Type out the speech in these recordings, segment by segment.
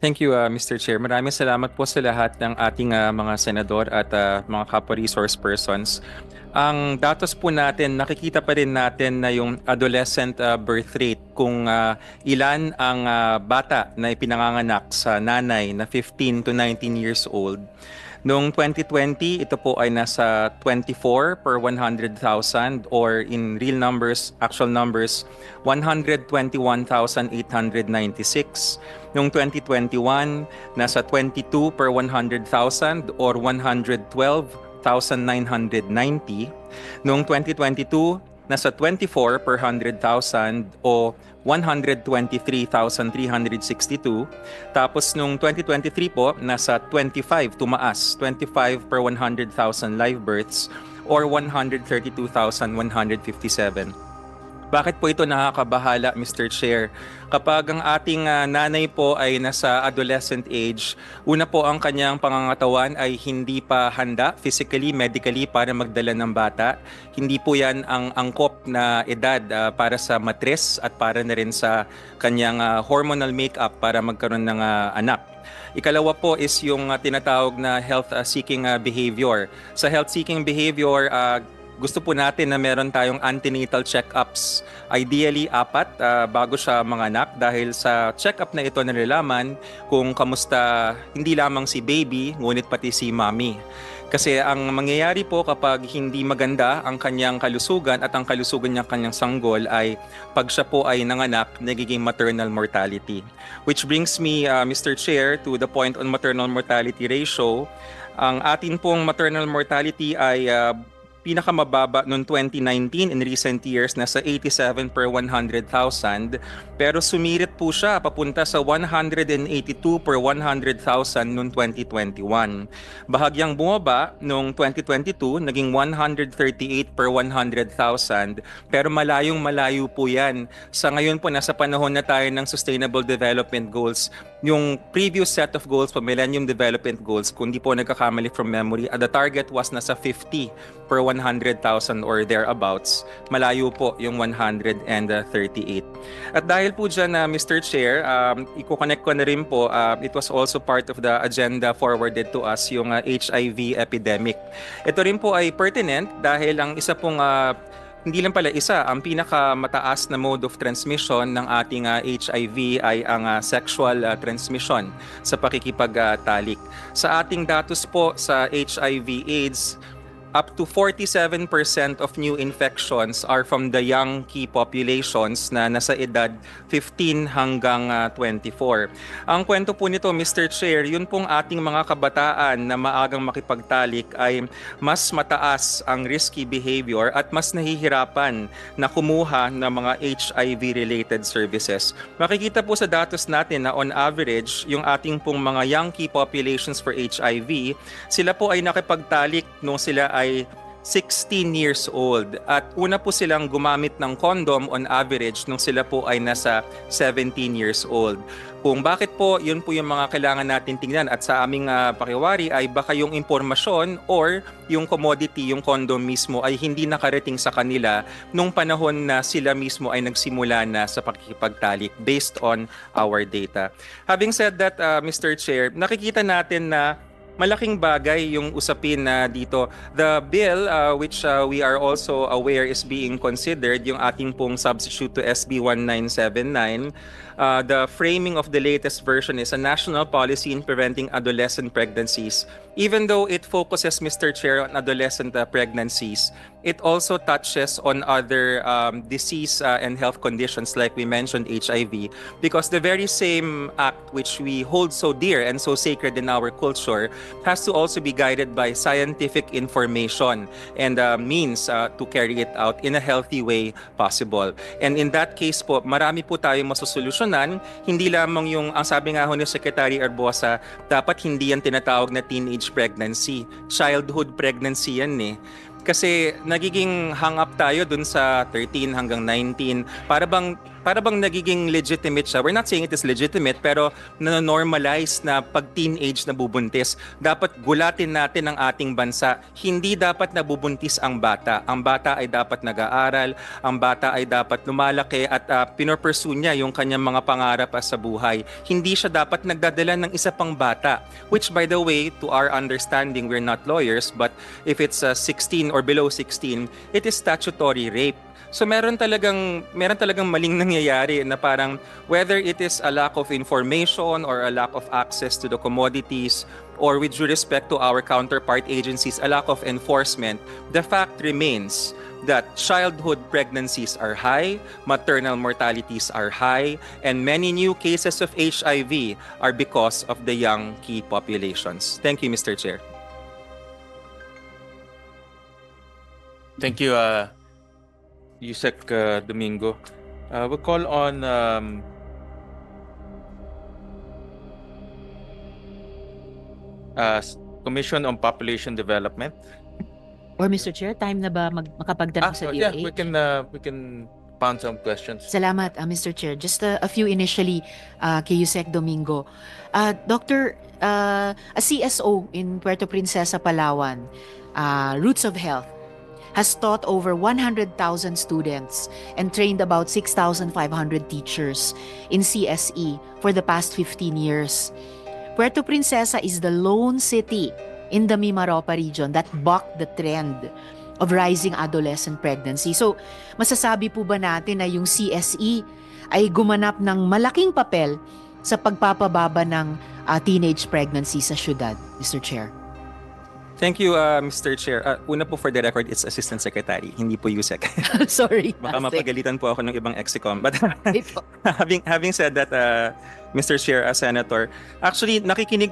Thank you, Mr. Chair. Maraming salamat po sa lahat ng ating mga senador at mga kapwa resource persons. Ang datos po natin, nakikita pa rin natin na yung adolescent birth rate kung ilan ang bata na ipinanganganak sa nanay na 15 to 19 years old. Noong 2020, ito po ay nasa 24 per 100,000 or in real numbers, actual numbers, 121,896. Noong 2021, nasa 22 per 100,000 or 112,990. Noong 2022, nasa 24 per 100,000 o 123,362. Tapos nung 2023 po, nasa 25, tumaas, 25 per 100,000 live births or 132,157. Bakit po ito nakakabahala, Mr. Chair? Kapag ang ating nanay po ay nasa adolescent age, una po ang kanyang pangangatawan ay hindi pa handa physically, medically para magdala ng bata. Hindi po yan ang angkop na edad para sa matres at para na rin sa kanyang hormonal makeup para magkaroon ng anak. Ikalawa po is yung tinatawag na health-seeking behavior. Sa health-seeking behavior, gusto po natin na meron tayong antenatal check-ups. Ideally, 4 bago siya manganak dahil sa check-up na ito nalalaman kung kamusta hindi lamang si baby, ngunit pati si mommy. Kasi ang mangyayari po kapag hindi maganda ang kanyang kalusugan at ang kalusugan ng kanyang sanggol ay pag siya po ay nanganak, nagiging maternal mortality. Which brings me, Mr. Chair, to the point on maternal mortality ratio. Ang atin pong maternal mortality ay pinakamababa noong 2019. In recent years, nasa 87 per 100,000. Pero sumirit po siya papunta sa 182 per 100,000 noong 2021. Bahagyang bumaba noong 2022, naging 138 per 100,000. Pero malayong malayo po yan. Sa ngayon po, nasa panahon na tayo ng Sustainable Development Goals. Yung previous set of goals po, Millennium Development Goals, kung di po nagkakamali from memory, the target was nasa 50 per 100,000 or thereabouts. Malayo po yung 138. At dahil po dyan, Mr. Chair, i-connect ko na rin po, it was also part of the agenda forwarded to us, yung HIV epidemic. Ito rin po ay pertinent dahil ang isa pong hindi lang pala isa, ang pinakamataas na mode of transmission ng ating HIV ay ang sexual transmission sa pakikipagtalik. Sa ating datos po sa HIV/AIDS, up to 47% of new infections are from the young key populations na nasa edad 15 hanggang 24. Ang kwento po nito, Mr. Chair, yun pong ating mga kabataan na maagang makipagtalik ay mas mataas ang risky behavior at mas nahihirapan na kumuha ng mga HIV-related services. Makikita po sa datos natin na on average, yung ating pong mga young key populations for HIV, sila po ay nakipagtalik nung sila ay 16 years old at una po silang gumamit ng condom on average nung sila po ay nasa 17 years old. Kung bakit po, yun po yung mga kailangan natin tingnan at sa aming pakiwari ay baka yung impormasyon or yung commodity, yung condom mismo ay hindi nakarating sa kanila nung panahon na sila mismo ay nagsimula na sa pakikipagtalik based on our data. Having said that, Mr. Chair, nakikita natin na malaking bagay yung usapin na dito. The bill which we are also aware is being considered, yung ating pong substitute to SB 1979, the framing of the latest version is a national policy in preventing adolescent pregnancies. Even though it focuses, Mr. Chair, on adolescent pregnancies, it also touches on other disease and health conditions like we mentioned HIV, because the very same act which we hold so dear and so sacred in our culture has to also be guided by scientific information and means to carry it out in a healthy way possible. And in that case po, marami po tayong masusolusyonan. Hindi lamang yung, ang sabi nga ho ni Secretary Arbosa, dapat hindi yan tinatawag na teenage pregnancy. Childhood pregnancy yan eh. Kasi nagiging hang up tayo dun sa 13 hanggang 19. Para bang para bang nagiging legitimate siya. We're not saying it is legitimate, pero na-normalize na pag teenage na bubuntis. Dapat gulatin natin ang ating bansa. Hindi dapat nabubuntis ang bata. Ang bata ay dapat nag-aaral, ang bata ay dapat lumalaki at pinupursue niya yung kanyang mga pangarap sa buhay. Hindi siya dapat nagdadala ng isa pang bata. Which by the way, to our understanding, we're not lawyers, but if it's 16 or below 16, it is statutory rape. So meron talagang maling nangyayari na parang whether it is a lack of information or a lack of access to the commodities or with due respect to our counterpart agencies, a lack of enforcement, the fact remains that childhood pregnancies are high, maternal mortalities are high, and many new cases of HIV are because of the young key populations. Thank you, Mr. Chair. Thank you, Yusek Domingo. We'll call on Commission on Population Development. Or Mr. Chair, time na ba makapagtanong sa DOH? Yeah, we can pound some questions. Salamat, Mr. Chair. Just a few initially kay Yusek Domingo. Doctor, a CSO in Puerto Princesa, Palawan, Roots of Health, has taught over 100,000 students and trained about 6,500 teachers in CSE for the past 15 years. Puerto Princesa is the lone city in the Mimaropa region that bucked the trend of rising adolescent pregnancy. So, masasabi po ba natin na yung CSE ay gumanap ng malaking papel sa pagpapababa ng teenage pregnancy sa syudad, Mr. Chair? Thank you, Mr. Chair. Una po for the record, it's Assistant Secretary, hindi po Yusek. Sorry. Baka mapagalitan po ako ng ibang exicom. But having said that, Mr. Chair, Senator, actually nakikinig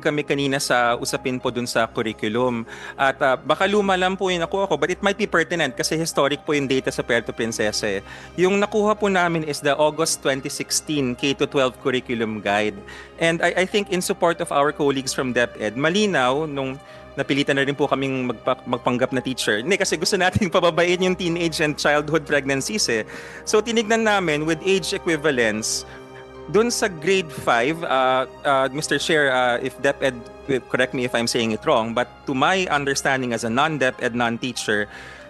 kami kanina sa usapin po dun sa curriculum. At baka luma lang po yung nakuha ko, but it might be pertinent kasi historic po yung data sa Puerto Princesa. Yung nakuha po namin is the August 2016 K-12 Curriculum Guide. And I think in support of our colleagues from DepEd, malinaw nung napilitan na rin po kaming magpanggap na teacher. Hindi, kasi gusto nating pababain yung teenage and childhood pregnancies eh. So tinignan namin with age equivalence, doon sa grade 5, Mr. Chair, if DepEd, correct me if I'm saying it wrong, but to my understanding as a non-DepEd, non-teacher,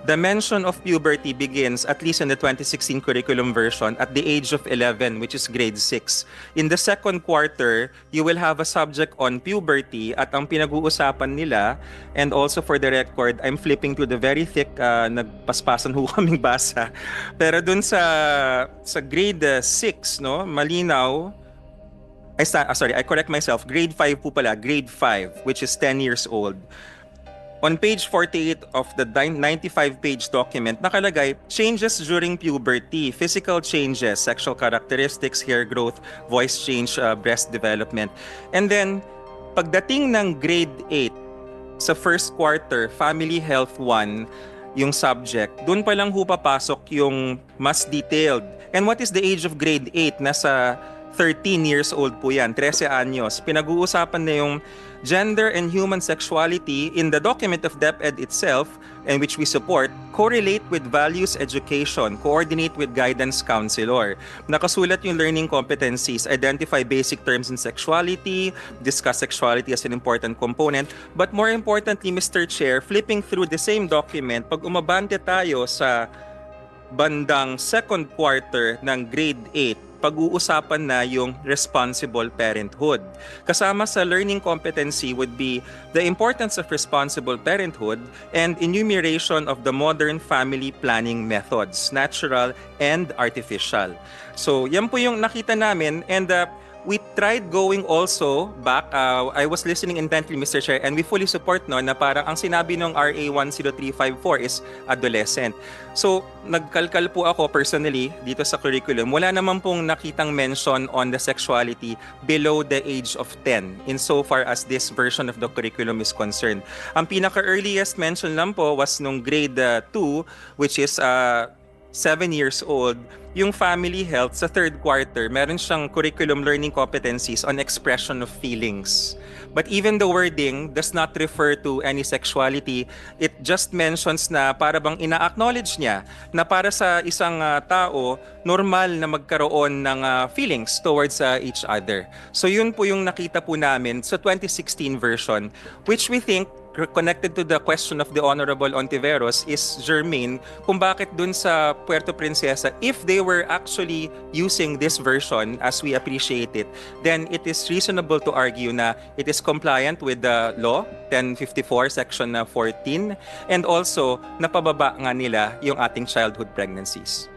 the mention of puberty begins, at least in the 2016 curriculum version, at the age of 11, which is grade 6. In the second quarter, you will have a subject on puberty at ang pinag-uusapan nila, and also for the record, I'm flipping through the very thick, nagpaspasan ho kaming basa. Pero dun sa grade 6, no, malinaw, I correct myself, grade 5 po pala, grade 5, which is 10 years old. On page 48 of the 95-page document, nakalagay, changes during puberty, physical changes, sexual characteristics, hair growth, voice change, breast development. And then, pagdating ng grade 8, sa first quarter, Family Health 1, yung subject, doon pa lang ho papasok yung mas detailed. And what is the age of grade 8? Nasa 13 years old po yan, 13 anyos. Pinag-uusapan na yung gender and human sexuality in the document of DepEd itself, and which we support, correlate with values education, coordinate with guidance counselor. Nakasulat yung learning competencies, identify basic terms in sexuality, discuss sexuality as an important component, but more importantly, Mr. Chair, flipping through the same document, pag umabante tayo sa bandang second quarter ng grade 8, pag-uusapan na yung responsible parenthood. Kasama sa learning competency would be the importance of responsible parenthood and enumeration of the modern family planning methods, natural and artificial. So, yan po yung nakita namin, and we tried going also back. I was listening intently, Mr. Chair, and we fully support no na parang ang sinabi ng RA 10354 is adolescent. So, nagkalkal po ako personally dito sa curriculum. Wala naman pong nakitang mention on the sexuality below the age of 10 insofar as this version of the curriculum is concerned. Ang pinaka-earliest mention lang po was nung grade 2, which is 7 years old, yung family health sa third quarter, meron siyang curriculum learning competencies on expression of feelings. But even the wording does not refer to any sexuality. It just mentions na para bang ina-acknowledge niya na para sa isang tao, normal na magkaroon ng feelings towards each other. So yun po yung nakita po namin sa 2016 version, which we think connected to the question of the Honorable Ontiveros is germane kung bakit dun sa Puerto Princesa, if they were actually using this version as we appreciate it, then it is reasonable to argue na it is compliant with the law, 1054 section 14, and also napababa nga nila yung ating childhood pregnancies.